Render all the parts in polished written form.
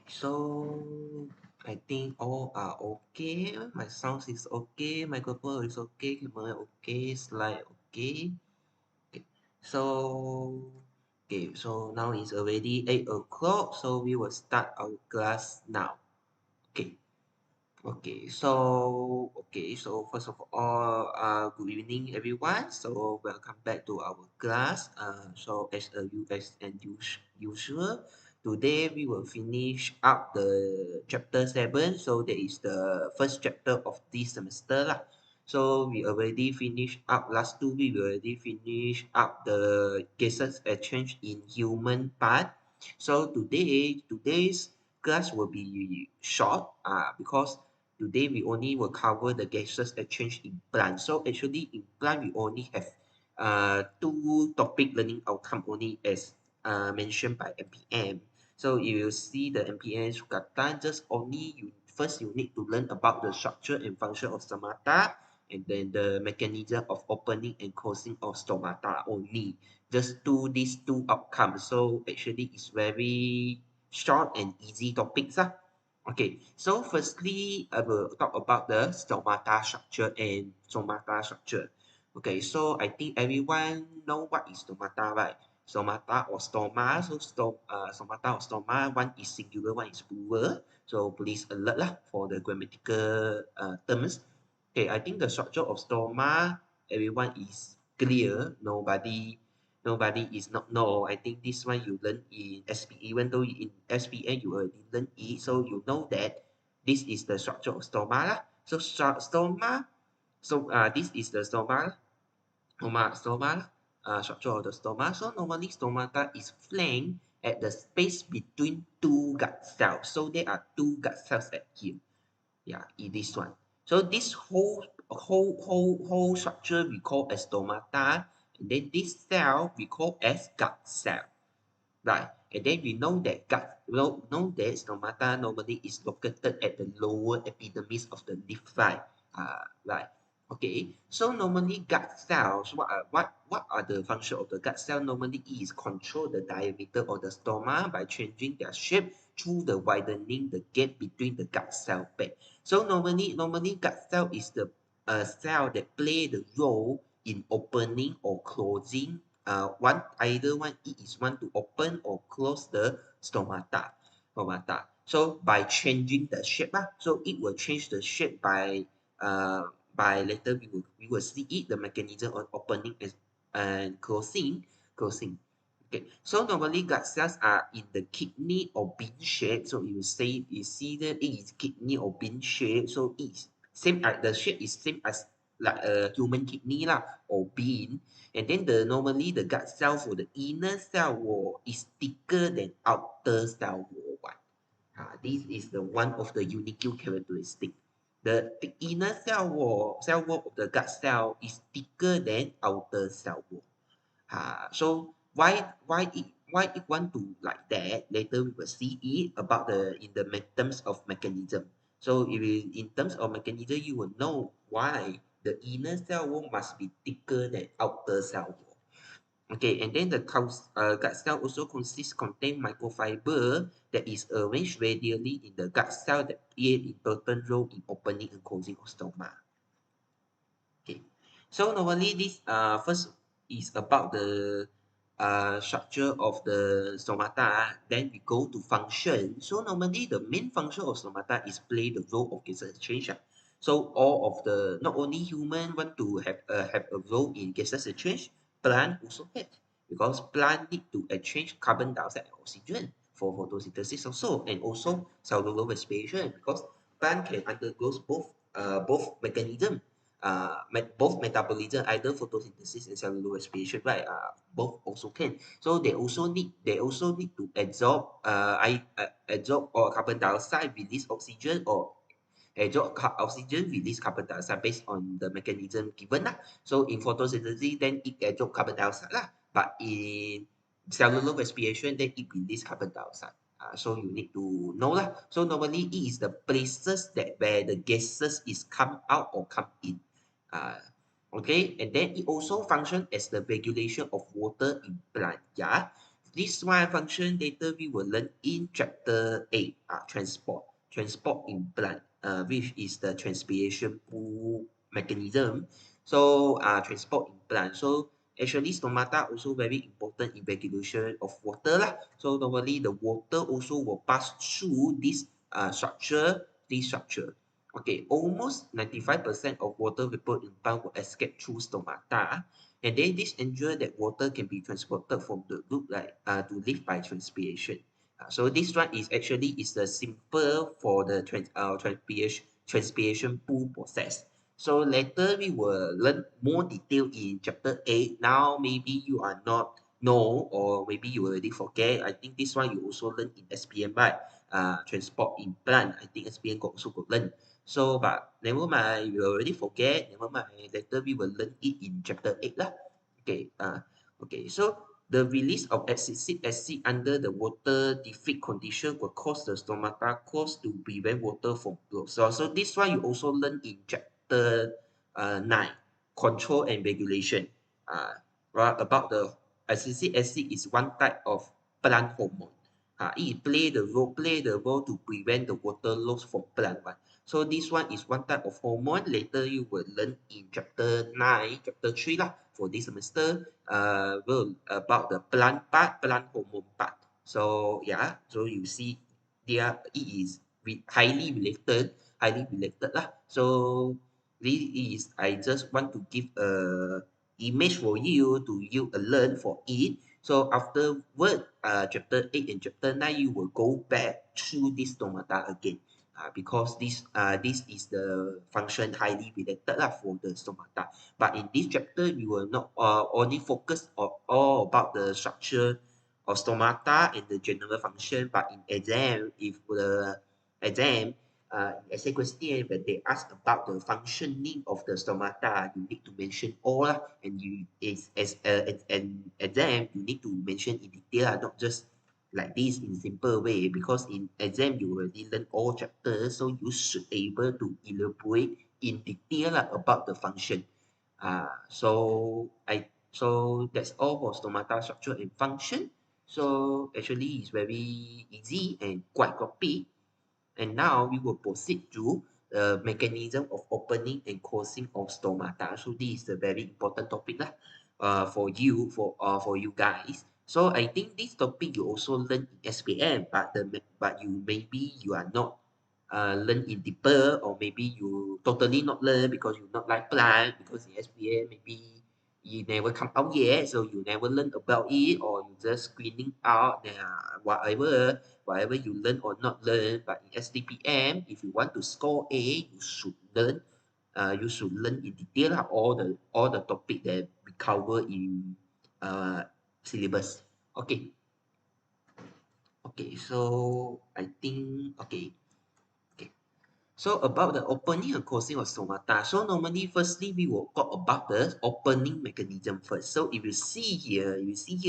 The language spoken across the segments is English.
So I think all are okay. My sound is okay, microphone is okay, camera okay, slide okay. Okay. So so now it's already 8 o'clock. So we will start our class now. Okay. So first of all, good evening, everyone. So welcome back to our class. So as usual, today we will finish up the chapter 7. So that is the first chapter of this semester lah. So we already finished up last 2 weeks. We already finished up the gases exchange in human part. So today's class will be short. Because today we only will cover the gaseous exchange in plant. So actually in plant we only have two topic learning outcome only as mentioned by MPM. So you will see the MPM sukatan just only you need to learn about the structure and function of stomata and then the mechanism of opening and closing of stomata only. Just do these two outcomes. So actually it's very short and easy topics. Okay, so firstly, I will talk about the stomata structure and stomata structure. Okay, so I think everyone know what is stomata, right? Stomata or stoma. So stomata or stoma, one is singular, one is plural. So please alert lah for the grammatical terms. Okay, I think the structure of stoma, everyone is clear. Nobody is not know. I think this one you learn in SPE, even though in SPA you already learn it, so you know that this is the structure of stoma lah. So stoma, this is the stoma, structure of the stoma. So normally stomata is flanked at the space between two gut cells. So there are two gut cells at here. Yeah, in this one. So this whole structure we call as stomata, and then this cell we call as gut cell. Right. And then we know that know that stomata normally is located at the lower epidermis of the leaf, right? Right. Okay. So normally gut cells, what are the function of the gut cell? Normally it is control the diameter of the stoma by changing their shape through the widening the gap between the gut cell bed. So normally gut cell is the cell that play the role in opening or closing either one it is one to open or close the stomata. So by changing the shape, so it will change the shape by later we will see it the mechanism of opening and closing. Okay, so normally gut cells are in the kidney or bean shape. So you see that it is kidney or bean shape. So it's same the shape is same as like a human kidney lah or bean. And then normally the gut cell for the inner cell wall is thicker than outer cell wall one. This is the one of the unique characteristic. The inner cell wall of the gut cell is thicker than outer cell wall. So why it want to like that? Later we will see it about in the terms of mechanism. So if in terms of mechanism, you will know why the inner cell wall must be thicker than outer cell wall. Okay, and then the gut cell also contain microfiber that is arranged radially in the gut cell that play important role in opening and closing of stoma. Okay, so normally this first is about the structure of the stomata. Then we go to function. So normally the main function of stomata is play the role of gaseous exchange. So all of the not only human want to have a role in gaseous exchange, plant also have because plant need to exchange carbon dioxide and oxygen for photosynthesis also, and also cellular respiration because plant can undergo both mechanism both metabolism, either photosynthesis and cellular respiration, right? Both also can. So they also need to absorb or carbon dioxide, release oxygen, or absorb oxygen, release carbon dioxide based on the mechanism given lah. So in photosynthesis, then it absorb carbon dioxide lah. But in cellular respiration, then it release carbon dioxide. So you need to know lah. So normally it is the places where the gases is come out or come in. Okay, and then it also function as the regulation of water in plant. Yeah, this one function later we will learn in chapter 8, transport in plant, which is the transpiration pool mechanism. So transport in plant. So actually stomata also very important in regulation of water lah. So normally the water also will pass through this structure. Okay, almost 95% of water vapor in plant will escape through stomata. And then this ensure that water can be transported from the loop to live by transpiration. So this one is actually is the simple for the transpiration pool process. So later we will learn more detail in chapter 8. Now maybe you are not know or maybe you already forget. I think this one you also learn in SPM, right? Transport in plant. I think SPM also got learn. So, but never mind, we already forget. Never mind. Later we will learn it in chapter 8 lah. Okay. Okay. So the release of acetic acid under the water defeat condition will cause the stomata course to prevent water from flow. So this one you also learn in chapter 9, control and regulation. Right, about the acetic acid is one type of plant hormone. It play the role to prevent the water loss from plant. Right? So this one is one type of hormone. Later you will learn in chapter 9, chapter 3 lah for this semester. Well, about the plant part, plant hormone part. So yeah, so you see, it is highly related lah. So this is I just want to give a image for you to you learn for it. So afterward, chapter 8 and chapter 9, you will go back through this stomata again. Because this is the function highly related lah for the stomata. But in this chapter, we will not only focus on all about the structure of stomata and the general function. But in exam, if the exam essay question when they ask about the functioning of the stomata, you need to mention all lah, and you is as an exam you need to mention in detail, not just like this in simple way, because in exam you already learn all chapters, so you should able to elaborate in detail about the function. So that's all for stomata structure and function. So actually it's very easy and quite copy. And now we will proceed to the mechanism of opening and closing of stomata. So this is a very important topic lah, for you guys. So I think this topic you also learn in SPM, but you maybe you are not learn in deeper, or maybe you totally not learn because you not like plant, because in SPM maybe you never come out yet, so you never learn about it, or you just screening out whatever you learn or not learn. But in STPM, if you want to score A, you should learn in detail all the topic that we cover in syllabus. Okay. Okay, so I think okay. So about the opening and closing of stomata. So normally, firstly, we will talk about the opening mechanism first. So if you see here,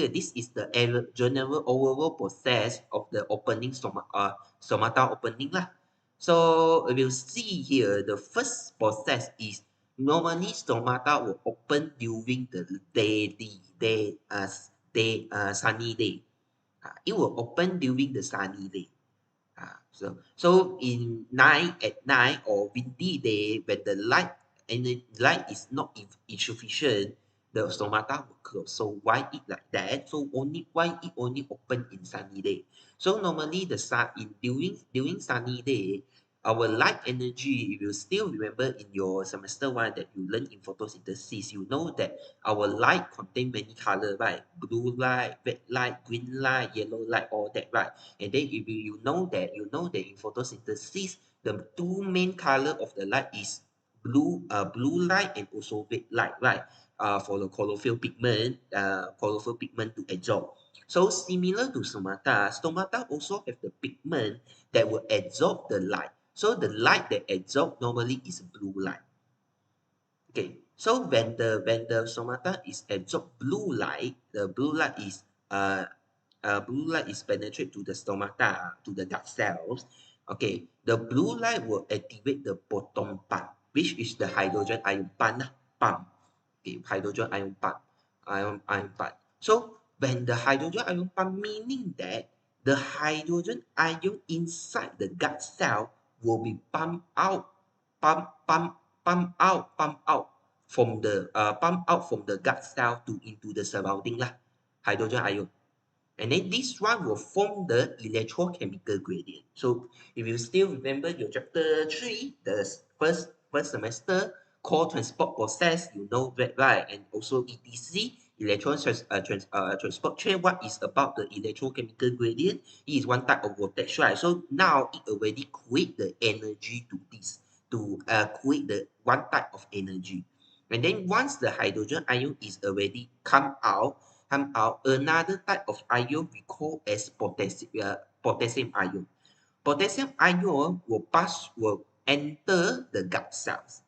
this is the general overall process of the opening stomata opening lah. So if you see here, the first process is normally stomata will open during the sunny day. It will open during the sunny day. So at night or windy day, when the light is not insufficient, the stomata will close. So why it like that? So why it only open in sunny day? So normally during sunny day, our light energy, if you still remember in your semester 1 that you learn in photosynthesis, you know that our light contain many color, right? Blue light, red light, green light, yellow light, all that, right? And then if you know that in photosynthesis, the two main color of the light is blue light and also red light, right? For the chlorophyll pigment to absorb. So similar to stomata also have the pigment that will absorb the light. So the light that absorb normally is blue light. Okay, so when the stomata is absorb blue light, the blue light is penetrate to the stomata, to the gut cells. Okay, the blue light will activate the bottom part, which is the hydrogen ion pump. Okay, hydrogen ion pump. So when the hydrogen ion pump, meaning that the hydrogen ion inside the gut cell will be pump out from the gut cell to into the surrounding lah, hydrogen ion. And then this one will form the electrochemical gradient. So if you still remember your chapter 3, the first semester, core transport process, you know that, right? And also ETC, transport chain, what is about the electrochemical gradient? It is one type of vortex, right? So now it already create the energy to this, to create the one type of energy. And then once the hydrogen ion is already come out, another type of ion we call as potassium ion. Potassium ion will enter the gut cells.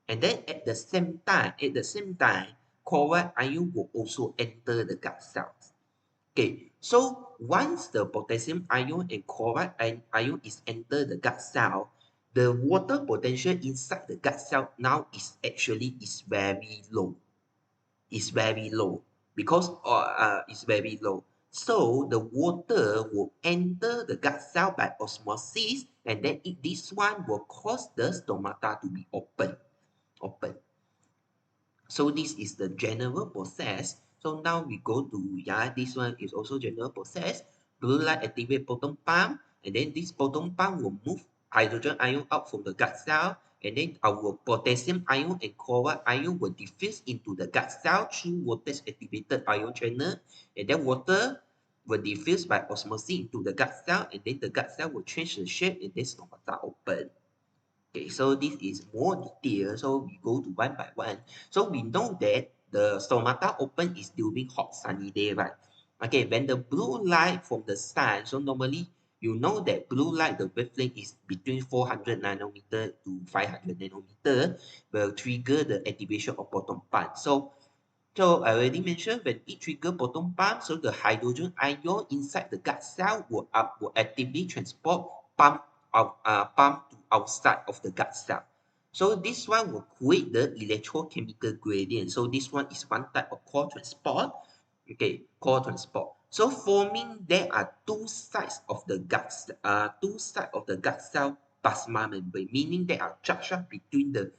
And then at the same time, chloride ion will also enter the gut cells. Okay, so once the potassium ion and chloride ion is enter the gut cell, the water potential inside the gut cell now is very low. Is very low because it's very low. So the water will enter the gut cell by osmosis, and then this one will cause the stomata to be open. So this is the general process. So now we go to, this one is also general process. Blue light activate proton pump, and then this proton pump will move hydrogen ion out from the gut cell, and then our potassium ion and chloride ion will diffuse into the gut cell through voltage activated ion channel, and then water will diffuse by osmosis into the gut cell, and then the gut cell will change the shape, and then stomata open. Okay, so this is more detail. So we go to one by one. So we know that the stomata open is during hot sunny day, right? Okay, when the blue light from the sun, so normally you know that blue light, the wavelength is between 400 nanometer to 500 nanometer, will trigger the activation of proton pump. So I already mentioned when it trigger proton pump, so the hydrogen ion inside the gut cell will actively transport pump to outside of the gut cell. So this one will create the electrochemical gradient. So this one is one type of core transport. Okay, core transport. So forming there are two sides of the gut cell plasma membrane, meaning there are charge between there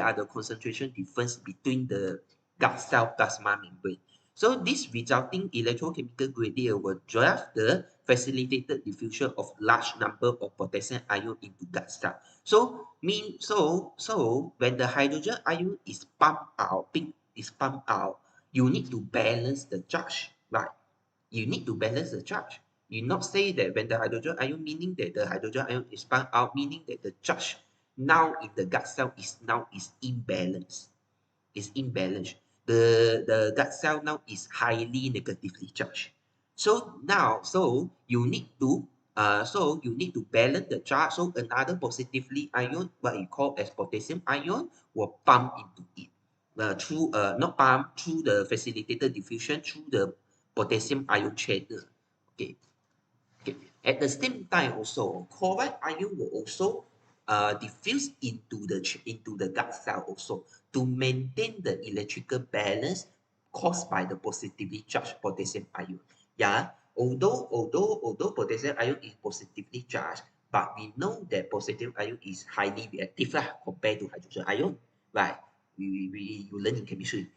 are the concentration difference between the gut cell plasma membrane. So this resulting electrochemical gradient will drive the facilitated diffusion of large number of potassium ion into gut cell. So when the hydrogen ion is pumped out, you need to balance the charge, right? You need to balance the charge. You not say that when the hydrogen ion, meaning that the hydrogen ion is pumped out, meaning that the charge now in the gut cell is imbalanced. Is imbalanced. The gut cell now is highly negatively charged. So you need to balance the charge. So another positively ion, what you call as potassium ion, will pump into it. Through not pump through the facilitated diffusion through the potassium ion channel. Okay. Okay. At the same time also, chloride ion will also diffuse into the gut cell also to maintain the electrical balance caused by the positively charged potassium ion. Yeah, although potassium ion is positively charged, but we know that potassium ion is highly reactive lah compared to hydrogen ion, right? You learn in chemistry.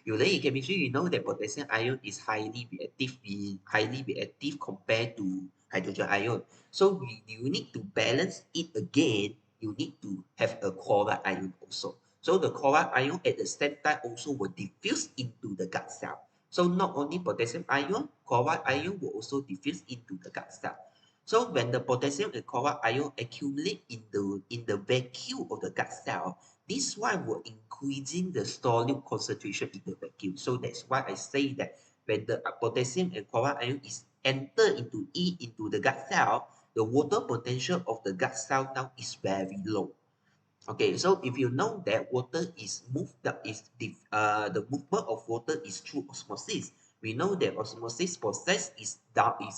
You learn in chemistry, you know that potassium ion is highly reactive compared to hydrogen ion. So you need to balance it again. You need to have a chloride ion also. So the chloride ion at the same time also will diffuse into the gut cell. So not only potassium ion, chloride ion will also diffuse into the gut cell. So when the potassium and chloride ion accumulate in the vacuum of the gut cell, this one will increasing the solute concentration in the vacuum. So that's why I say that when the potassium and chloride ion is enter into the gut cell, the water potential of the gut cell now is very low. Okay, so if you know that water is moved up, the movement of water is through osmosis. We know that osmosis process is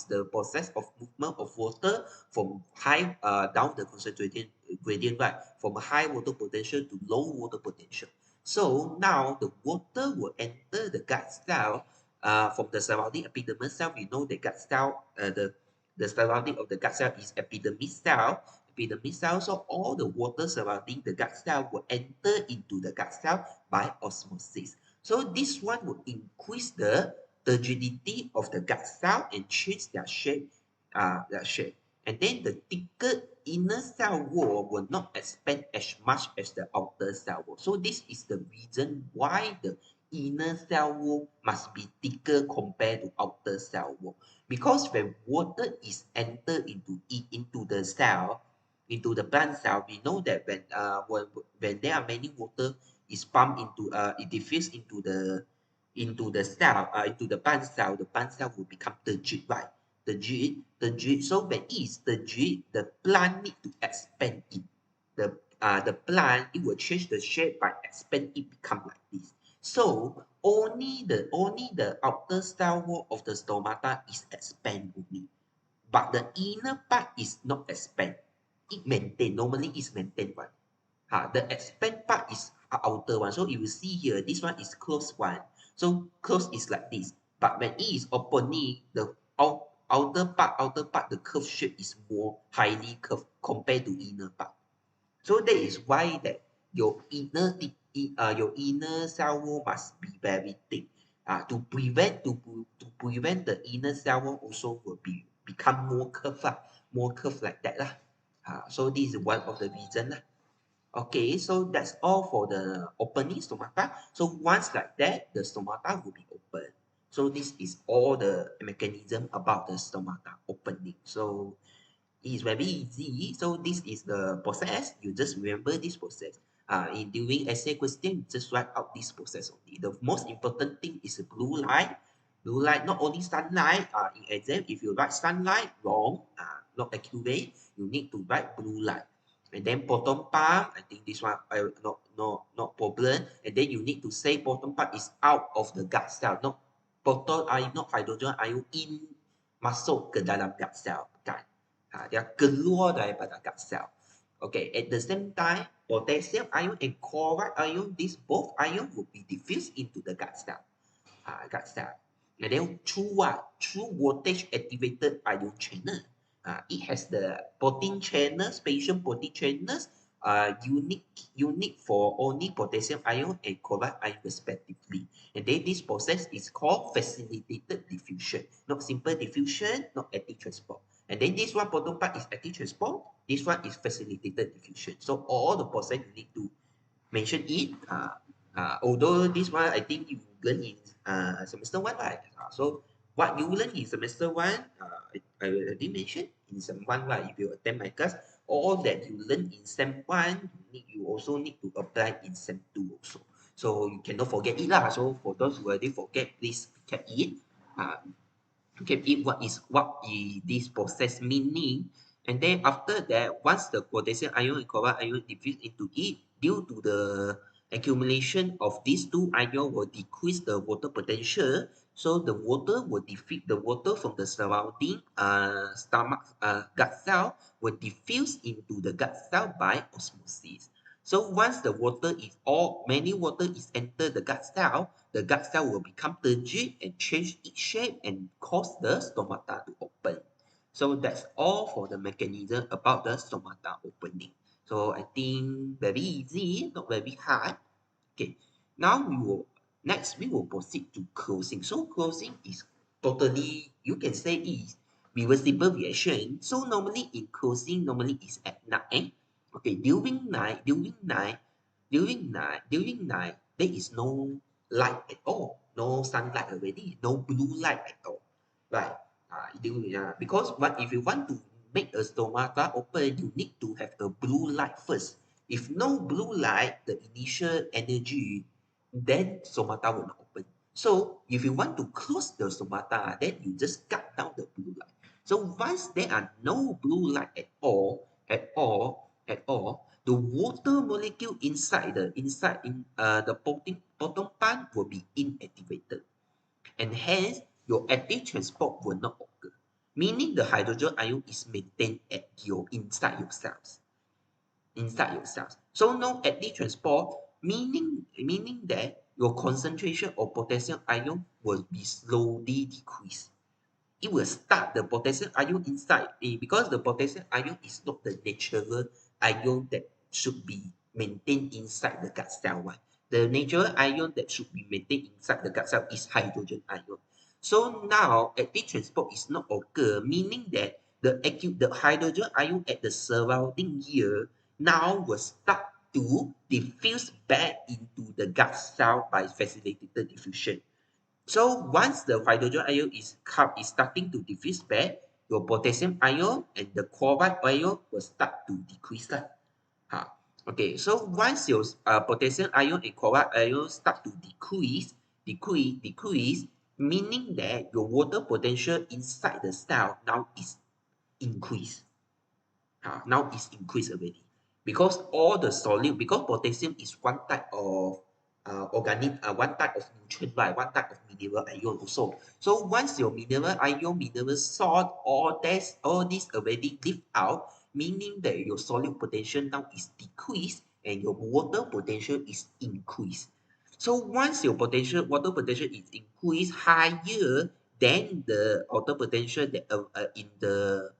the process of movement of water from high down the concentration gradient, right? From high water potential to low water potential. So now the water will enter the gut cell from the surrounding epidermal cell, we know the gut cell, the surrounding of the gut cell is epidermis cell. Epidermis cell, so all the water surrounding the gut cell will enter into the gut cell by osmosis. So this one will increase the turgidity of the gut cell and change their shape, And then the thicker inner cell wall will not expand as much as the outer cell wall. So this is the reason why the inner cell wall must be thicker compared to outer cell wall. Because when water is entered into the cell, into the plant cell, we know that when there are many water is pumped into it diffuse into the cell, into the plant cell will become turgid, right? Turgid. So when it is turgid, the plant need to expand it. The plant, it will change the shape by expand it become like this. So only the outer cell wall of the stomata is expand only, but the inner part is not expand. It maintain. Normally it's maintained one. The expand part is outer one. So you will see here, this one is closed one. So close is like this. But when it is opening, the outer part, the curve shape is more highly curved compared to inner part. So that is why that your inner cell wall must be very thick. To prevent the inner cell wall also will become more curved more curved like that lah. So this is one of the reason lah. Okay, so that's all for the opening stomata. So once like that, the stomata will be open. So this is all the mechanism about the stomata opening. So it is very easy. So this is the process. You just remember this process. In during essay question, just write out this process only. The most important thing is blue light. Blue light, not only sunlight. In exam, if you write sunlight wrong, not accurate, you need to write blue light. And then bottom part, I think this one not problem. And then you need to say bottom part is out of the gut cell, not hydrogen ion in masuk ke dalam gut cell, bukan. Dia keluar daripada gut cell. Okay, at the same time, potassium ion and chloride ion, these both ion will be diffused into the gut cell. Gut cell. And then through what? Through voltage activated ion channel. It has the protein channel, spatial protein channels, unique for only potassium ion and chloride ion respectively. And then this process is called facilitated diffusion. Not simple diffusion, not active transport. And then this one bottom part is active transport. This one is facilitated diffusion. So all the process you need to mention it. Although this one I think you learn in semester 1, right? So what you learn in semester 1, I already mentioned in sem 1, right? If you attend my class, all that you learn in sem 1, you also need to apply in sem 2 also. So you cannot forget it lah. So for those who already forget, please recap it. Recap it what is this process meaning. And then after that, once the potassium ion and chloride ion diffuse into it, due to the accumulation of these two ions will decrease the water potential. So the water will defeat the water from the surrounding gut cell will diffuse into the gut cell by osmosis. So once the many water is enter the gut cell will become turgid and change its shape and cause the stomata to open. So that's all for the mechanism about the stomata opening. So I think very easy, not very hard. Okay, now we will proceed to closing. So closing is totally, you can say is reversible reaction. So normally in closing, normally is at night. Okay, during night, there is no light at all, no sunlight already, no blue light at all, right? Because if you want to make a stomata open, you need to have a blue light first. If no blue light, the initial energy, then stomata will not open. So if you want to close the stomata, then you just cut down the blue light. So once there are no blue light at all, the water molecule inside the bottom part will be inactivated, and hence your active transport will not occur. Meaning the hydrogen ion is maintained at inside your cells. So no active transport, meaning that your concentration of potassium ion will be slowly decreased. It will start the potassium ion inside because the potassium ion is not the natural ion that should be maintained inside the gut cell one. The natural ion that should be maintained inside the gut cell is hydrogen ion. So now active transport is not occur, meaning that the hydrogen ion at the surrounding here now will start to diffuse back into the gut cell by facilitated diffusion. So once the hydrogen ion is starting to diffuse back, your potassium ion and the chloride ion will start to decrease lah. Okay, so once your potassium ion and chloride ion start to decrease, meaning that your water potential inside the cell now is increased. Now it's increased already because all the solute, because potassium is one type of organic, one type of nutrient, right? One type of mineral ion also. So once your mineral ion, mineral salt, all this already leave out, meaning that your solute potential now is decreased and your water potential is increased. So once your water potential is increased higher than the water potential that in the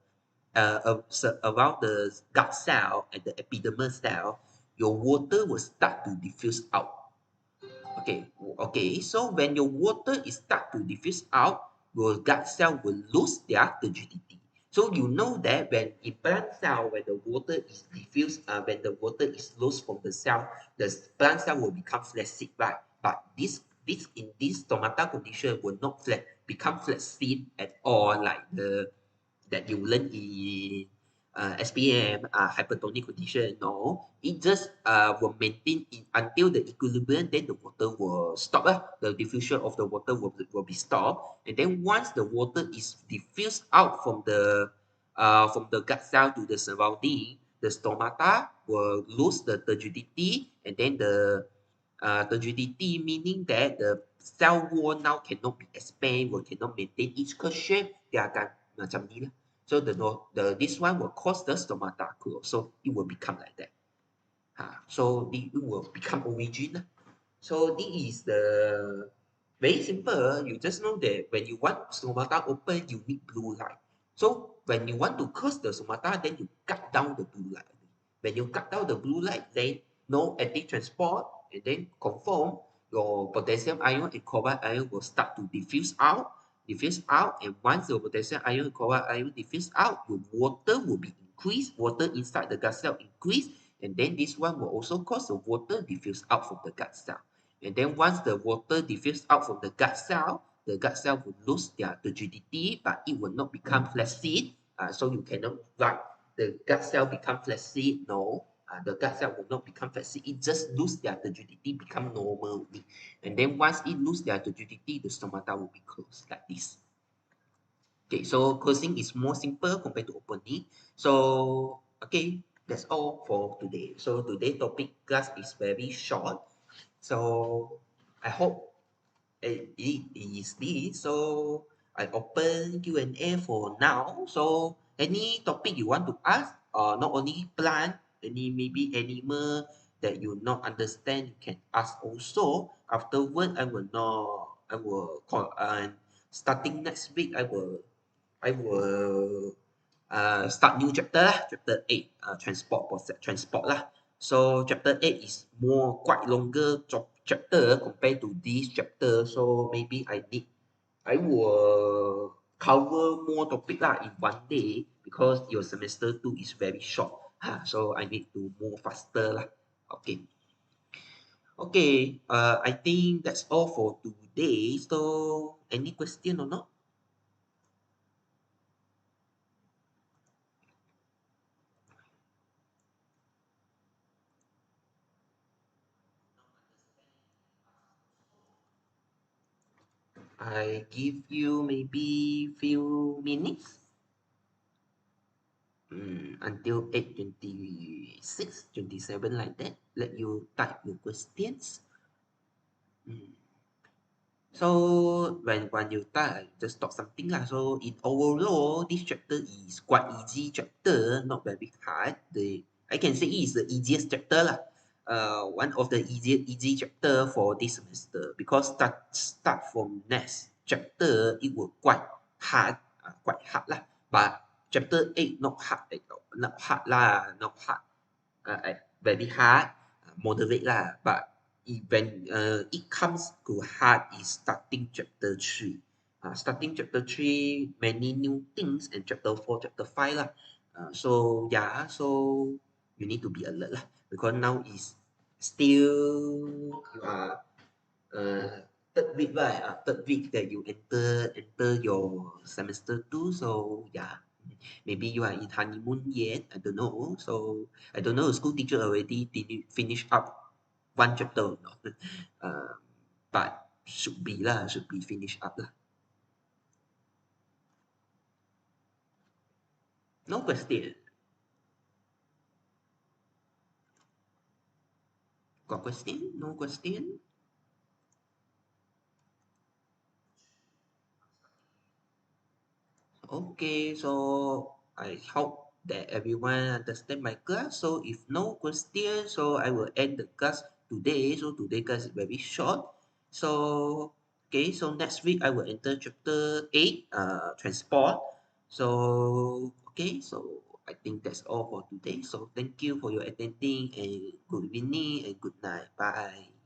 around the gut cell and the epidermal cell, your water will start to diffuse out. Okay. So when your water is start to diffuse out, your gut cell will lose their turgidity. So you know that when in plant cell, when the water is diffused, when the water is lost from the plant cell will become flaccid, right? But this in this stomata condition will not become flaccid at all, like the that you learn in SPM, hypertonic condition. No, it just will maintain until the equilibrium, then the water will stop. The diffusion of the water will be stopped. And then once the water is diffused out from the gut cell to the surrounding, the stomata will lose the turgidity, and then turgidity meaning that the cell wall now cannot be expand, or cannot maintain its curve shape, dia akan macam ni lah. So this one will cause the stomata close. So it will become like that. So it will become origin. So this is the very simple. You just know that when you want stomata open, you need blue light. So when you want to close the stomata, then you cut down the blue light. When you cut down the blue light, then no active transport, and then confirm your potassium ion and chloride ion will start to diffuse out, and once the potassium ion and chloride ion diffuse out, your water will be increased, water inside the gut cell increase, and then this one will also cause the water diffuse out from the gut cell. And then once the water diffuse out from the gut cell will lose their turgidity, but it will not become flaccid. So you cannot write the gut cell become flaccid. No, the gut cell will not become flaccid. It just lose their turgidity, become normal. And then once it lose their turgidity, the stomata will be closed like this. Okay, so closing is more simple compared to opening. So, okay, that's all for today. So today's topic class is very short. So I hope it is this. So I open Q&A for now. So any topic you want to ask, not only plant, any maybe animal that you not understand, you can ask also. Afterward, I will call, and starting next week, I will start new chapter lah, chapter 8, transport lah. So chapter 8 is quite longer chapter compared to this chapter. So maybe I will cover more topic lah in one day because your semester 2 is very short. So I need to move faster lah. Okay. Okay, I think that's all for today. So any question or not? I give you maybe few minutes until 8:26, 27 like that. Let you type your questions. So when you type, just talk something lah. So in overall, this chapter is quite easy chapter, not very hard. I can say it is the easiest chapter lah. one of the easy chapter for this semester because start from next chapter it will quite hard lah. But chapter 8 not hard not hard lah, not hard, very hard, moderate lah. But when it comes to hard is starting chapter 3. Starting chapter 3, many new things, and chapter 4, chapter 5 lah. So yeah, so you need to be alert lah because now is still third week, right? Third week that you enter your semester 2. So yeah, maybe you are in honeymoon yet. I don't know. So I don't know. School teacher already finish up one chapter or not. Um, but should be lah. Should be finished up lah. No question. Got question? No question? Okay, so I hope that everyone understand my class. So if no question, so I will end the class today. So today class is very short. So okay, so next week I will enter chapter 8, transport. So okay, so I think that's all for today. So thank you for your attending and good evening and good night. Bye.